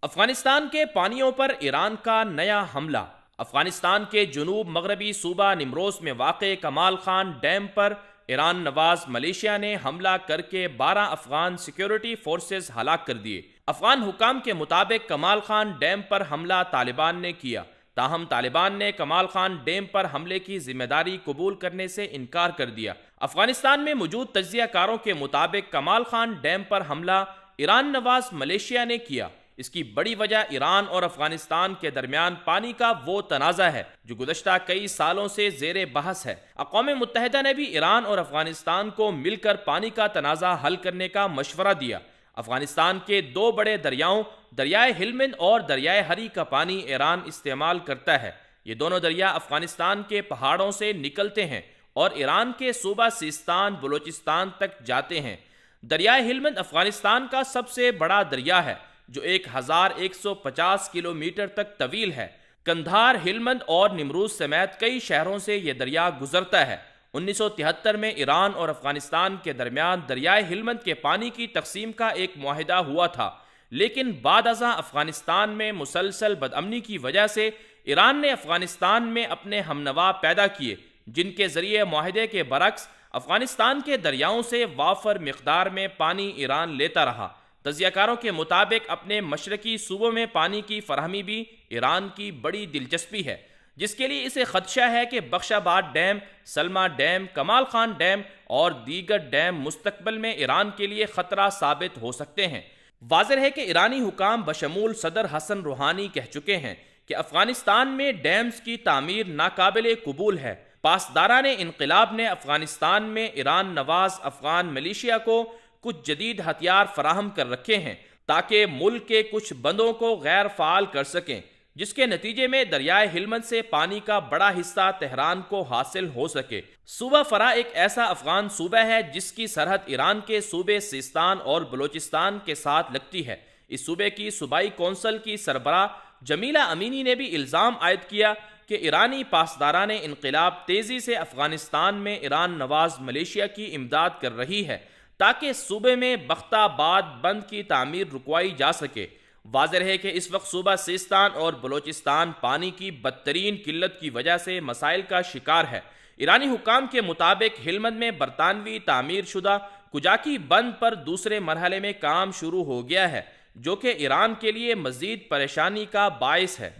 افغانستان کے پانیوں پر ایران کا نیا حملہ۔ افغانستان کے جنوب مغربی صوبہ نیمروز میں واقع کمال خان ڈیم پر ایران نواز ملیشیا نے حملہ کر کے 12 افغان سیکیورٹی فورسز ہلاک کر دیے۔ افغان حکام کے مطابق کمال خان ڈیم پر حملہ طالبان نے کیا، تاہم طالبان نے کمال خان ڈیم پر حملے کی ذمہ داری قبول کرنے سے انکار کر دیا۔ افغانستان میں موجود تجزیہ کاروں کے مطابق کمال خان ڈیم پر حملہ ایران نواز ملیشیا نے کیا۔ اس کی بڑی وجہ ایران اور افغانستان کے درمیان پانی کا وہ تنازع ہے جو گزشتہ کئی سالوں سے زیر بحث ہے۔ اقوام متحدہ نے بھی ایران اور افغانستان کو مل کر پانی کا تنازع حل کرنے کا مشورہ دیا۔ افغانستان کے دو بڑے دریاؤں دریائے ہلمند اور دریائے ہری کا پانی ایران استعمال کرتا ہے۔ یہ دونوں دریا افغانستان کے پہاڑوں سے نکلتے ہیں اور ایران کے صوبہ سیستان بلوچستان تک جاتے ہیں۔ دریائے ہلمند افغانستان کا سب سے بڑا دریا ہے جو 1150 کلومیٹر تک طویل ہے۔ قندھار، ہلمند اور نیمروز سمیت کئی شہروں سے یہ دریا گزرتا ہے۔ 1973 میں ایران اور افغانستان کے درمیان دریائے ہلمند کے پانی کی تقسیم کا ایک معاہدہ ہوا تھا، لیکن بعد ازاں افغانستان میں مسلسل بدامنی کی وجہ سے ایران نے افغانستان میں اپنے ہمنوا پیدا کیے، جن کے ذریعے معاہدے کے برعکس افغانستان کے دریاؤں سے وافر مقدار میں پانی ایران لیتا رہا۔ تجزیہ کاروں کے مطابق اپنے مشرقی صوبوں میں پانی کی فراہمی بھی ایران کی بڑی دلچسپی ہے، جس کے لیے اسے خدشہ ہے کہ بخش آباد ڈیم، سلما ڈیم، کمال خان ڈیم اور دیگر ڈیم مستقبل میں ایران کے لیے خطرہ ثابت ہو سکتے ہیں۔ واضح ہے کہ ایرانی حکام بشمول صدر حسن روحانی کہہ چکے ہیں کہ افغانستان میں ڈیمز کی تعمیر ناقابل قبول ہے۔ پاسداران انقلاب نے افغانستان میں ایران نواز افغان ملیشیا کو کچھ جدید ہتھیار فراہم کر رکھے ہیں تاکہ ملک کے کچھ بندوں کو غیر فعال کر سکیں، جس کے نتیجے میں دریائے ہلمند سے پانی کا بڑا حصہ تہران کو حاصل ہو سکے۔ صوبہ فرا ایک ایسا افغان صوبہ ہے جس کی سرحد ایران کے صوبے سیستان اور بلوچستان کے ساتھ لگتی ہے۔ اس صوبے کی صوبائی کونسل کی سربراہ جمیلہ امینی نے بھی الزام عائد کیا کہ ایرانی پاسداران انقلاب تیزی سے افغانستان میں ایران نواز ملیشیا کی امداد کر رہی ہے تاکہ صوبے میں بختہ آباد بند کی تعمیر رکوائی جا سکے۔ واضح ہے کہ اس وقت صوبہ سیستان اور بلوچستان پانی کی بدترین قلت کی وجہ سے مسائل کا شکار ہے۔ ایرانی حکام کے مطابق ہلمند میں برطانوی تعمیر شدہ کجاکی بند پر دوسرے مرحلے میں کام شروع ہو گیا ہے، جو کہ ایران کے لیے مزید پریشانی کا باعث ہے۔